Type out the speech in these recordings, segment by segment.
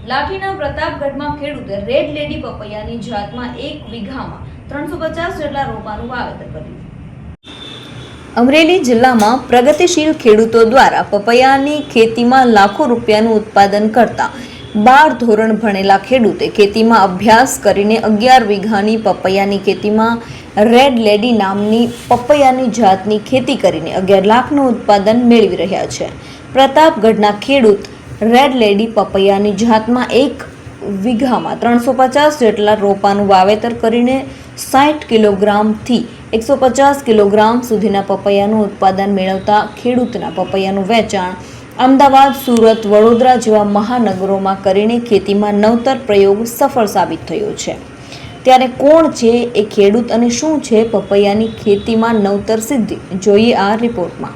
લાઠીના પ્રતાપગઢમાં ખેડૂતે red lady પપૈયાની જાતમાં 1 વીઘામાં 350 જેટલા રોપાનું વાવેતર કર્યું. અમરેલી જિલ્લામાં પ્રગતિશીલ ખેડૂતો દ્વારા પપૈયાની ખેતીમાં લાખો રૂપિયાનું ઉત્પાદન કરતા 12 ધોરણ ભણેલા ખેડૂતે ખેતીમાં અભ્યાસ કરીને 11 વીઘાની પપૈયાની ખેતીમાં રેડ લેડી નામની પપૈયાની જાતની ખેતી કરીને 11 લાખનું ઉત્પાદન મેળવી રહ્યા છે. પ્રતાપગઢના ખેડૂત રેડ લેડી પપૈયાની જાતમાં 1 વીઘામાં 350 જેટલા રોપાનું વાવેતર કરીને 60 કિલોગ્રામથી 150 કિલોગ્રામ સુધીના પપૈયાનું ઉત્પાદન મેળવતા ખેડૂતના પપૈયાનું વેચાણ અમદાવાદ, સુરત, વડોદરા જેવા મહાનગરોમાં કરીને ખેતીમાં નવતર પ્રયોગ સફળ સાબિત થયો છે. ત્યારે કોણ છે એ ખેડૂત અને શું છે પપૈયાની ખેતીમાં નવતર સિદ્ધિ, જોઈએ આ રિપોર્ટમાં.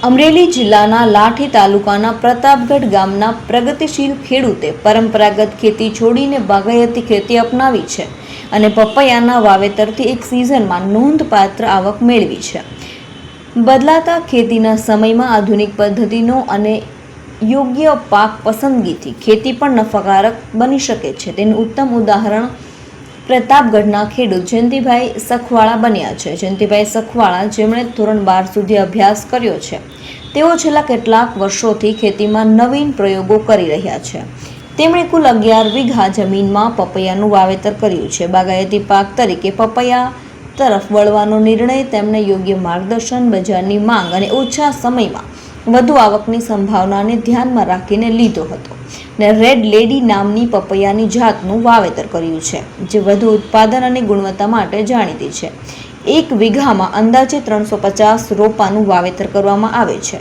અમરેલી જિલ્લાના લાઠી તાલુકાના પ્રતાપગઢ ગામના પ્રગતિશીલ ખેડૂતે પરંપરાગત ખેતી છોડીને બાગાયતી ખેતી અપનાવી છે અને પપૈયાના વાવેતરથી એક સિઝનમાં નોંધપાત્ર આવક મેળવી છે. બદલાતા ખેતીના સમયમાં આધુનિક પદ્ધતિનો અને યોગ્ય પાક પસંદગીથી ખેતી પણ નફાકારક બની શકે છે. તેનું ઉત્તમ ઉદાહરણ પ્રતાપગઢના ખેડૂત જયંતિભાઈ સખવાળા બન્યા છે. જયંતિભાઈ સખવાળા, જેમણે ધોરણ 12 સુધી અભ્યાસ કર્યો છે, તેઓ છેલ્લા કેટલાક વર્ષોથી ખેતીમાં નવીન પ્રયોગો કરી રહ્યા છે. તેમણે કુલ 11 વીઘા જમીનમાં પપૈયાનું વાવેતર કર્યું છે. બાગાયતી પાક તરીકે પપૈયા તરફ વળવાનો નિર્ણય તેમણે યોગ્ય માર્ગદર્શન, બજારની માંગ અને ઓછા સમયમાં વધુ આવકની સંભાવનાને ધ્યાનમાં રાખીને લીધો હતો ને રેડ લેડી નામની પપૈયાની જાતનું વાવેતર કર્યું છે, જે વધુ ઉત્પાદન અને ગુણવત્તા માટે જાણીતી છે. 1 વીઘામાં અંદાજે 350 રોપાનું વાવેતર કરવામાં આવે છે.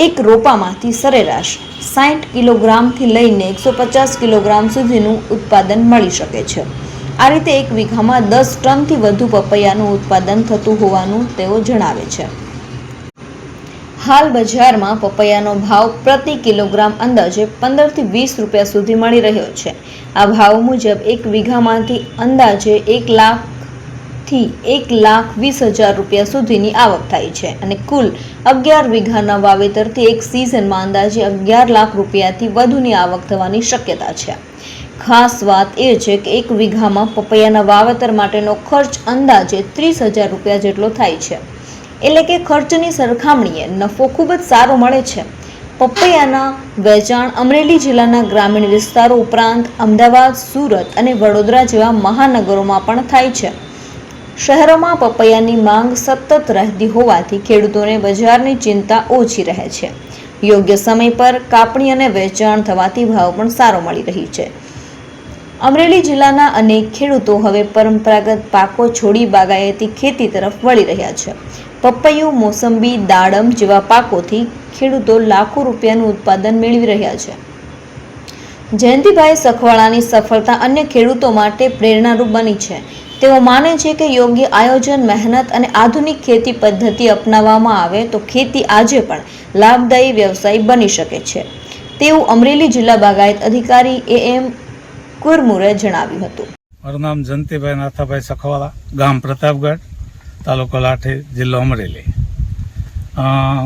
એક રોપામાંથી સરેરાશ 60 કિલોગ્રામથી લઈને 150 કિલોગ્રામ સુધીનું ઉત્પાદન મળી શકે છે. આ રીતે 1 વીઘામાં 10 ટનથી વધુ પપૈયાનું ઉત્પાદન થતું હોવાનું તેઓ જણાવે છે. હાલ બજારમાં પપૈયાનો ભાવ પ્રતિ કિલોગ્રામ અંદાજે 15 થી 20 રૂપિયા સુધી મળી રહ્યો છે. આ ભાવ મુજબ 1 વીઘામાંથી અંદાજે 1 લાખથી 1,20,000 રૂપિયા સુધીની આવક થાય છે અને કુલ 11 વીઘાના વાવેતરથી એક સિઝનમાં અંદાજે 11 લાખ રૂપિયાથી વધુની આવક થવાની શક્યતા છે. ખાસ વાત એ છે કે 1 વીઘામાં પપૈયાના વાવેતર માટેનો ખર્ચ અંદાજે 30,000 રૂપિયા જેટલો થાય છે. એટલે કે ખર્ચની સરખામણીએ નફો ખૂબ જ સારો મળે છે. પપૈયાના વેચાણ અમરેલી જિલ્લાના ગ્રામીણ વિસ્તારો ઉપરાંત અમદાવાદ, સુરત અને વડોદરા જેવા મહાનગરોમાં પણ થાય છે. શહેરોમાં પપૈયાની માંગ સતત રહેતી હોવાથી ખેડૂતોને બજારની ચિંતા ઓછી રહે છે. યોગ્ય સમય પર કાપણી અને વેચાણ થવાથી ભાવ પણ સારો મળી રહી છે. અમરેલી જિલ્લાના અનેક ખેડૂતો હવે પરંપરાગત પાકો છોડી બાગાયતી ખેતી તરફ વળી રહ્યા છે. પપૈયું, મોસંબી, દાડમ જેવા પાકોથી ખેડૂતો લાખો રૂપિયાનું ઉત્પાદન મેળવી રહ્યા છે. જયંતિભાઈ સખવાળાની સફળતા અન્ય ખેડૂતો માટે પ્રેરણારૂપ બની છે. તેઓ માને છે કે યોગ્ય આયોજન, મહેનત અને આધુનિક ખેતી પદ્ધતિ અપનાવવામાં આવે તો ખેતી આજે પણ લાભદાયી વ્યવસાય બની શકે છે, તેવું અમરેલી જિલ્લા બાગાયત અધિકારી AM કુરમુરે જણાવ્યું હતું. મારું નામ જયંતિભાઈ નાથાભાઈ સખવાળા, ગામ પ્રતાપગઢ, તાલુકો લાઠી, જિલ્લો અમરેલી.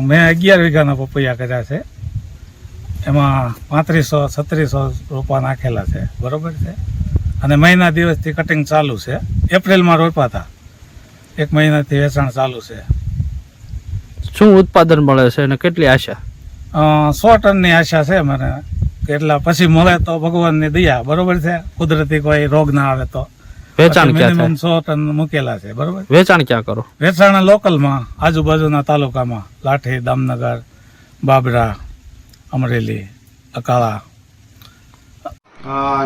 મેં 11 વીઘાના પપૈયા કર્યા છે. એમાં 3500-3600 રોપા નાખેલા છે, બરોબર છે. અને મહિના દિવસથી કટિંગ ચાલુ છે. એપ્રિલમાં રોપ્યા હતા, 1 મહિનાથી વેચાણ ચાલુ છે. શું ઉત્પાદન મળે છે અને કેટલી આશા? 100 ટનની આશા છે મને. કેટલા પછી મળે તો ભગવાનની દયા, બરોબર છે. કુદરતી કોઈ રોગ ના આવે તો વેચાણ ક્યાં મિનિમમ 100 ટન મૂકેલા છે, બરોબર. વેચાણ ક્યાં કરો? વેચાણ લોકલમાં, આજુબાજુના તાલુકામાં, લાઠી, દામનગર, બાબરા, અમરેલી, અકાળા.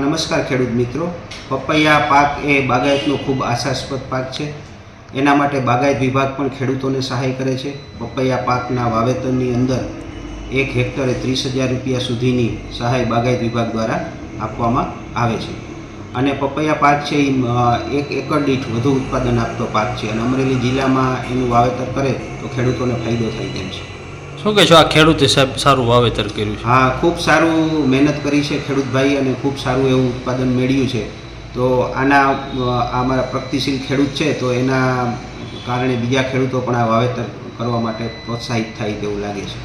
નમસ્કાર ખેડૂત મિત્રો. પપૈયા પાક એ બાગાયતનો ખૂબ આશાસ્પદ પાક છે. એના માટે બાગાયત વિભાગ પણ ખેડૂતોને સહાય કરે છે. પપૈયા પાકના વાવેતરની અંદર 1 હેક્ટરે 30,000 રૂપિયા સુધીની સહાય બાગાયત વિભાગ દ્વારા આપવામાં આવે છે. અને પપૈયા પાક છે એ 1 એકર દીઠ વધુ ઉત્પાદન આપતો પાક છે અને અમરેલી જિલ્લામાં એનું વાવેતર કરે તો ખેડૂતોને ફાયદો થાય તેમ છે. શું કહેશો, આ ખેડૂતે સાહેબ સારું વાવેતર કર્યું છે? હા, ખૂબ સારું મહેનત કરી છે ખેડૂતભાઈ અને ખૂબ સારું એવું ઉત્પાદન મેળવ્યું છે. તો આના અમારા પ્રગતિશીલ ખેડૂત છે, તો એના કારણે બીજા ખેડૂતો પણ આ વાવેતર કરવા માટે પ્રોત્સાહિત થાય તેવું લાગે છે.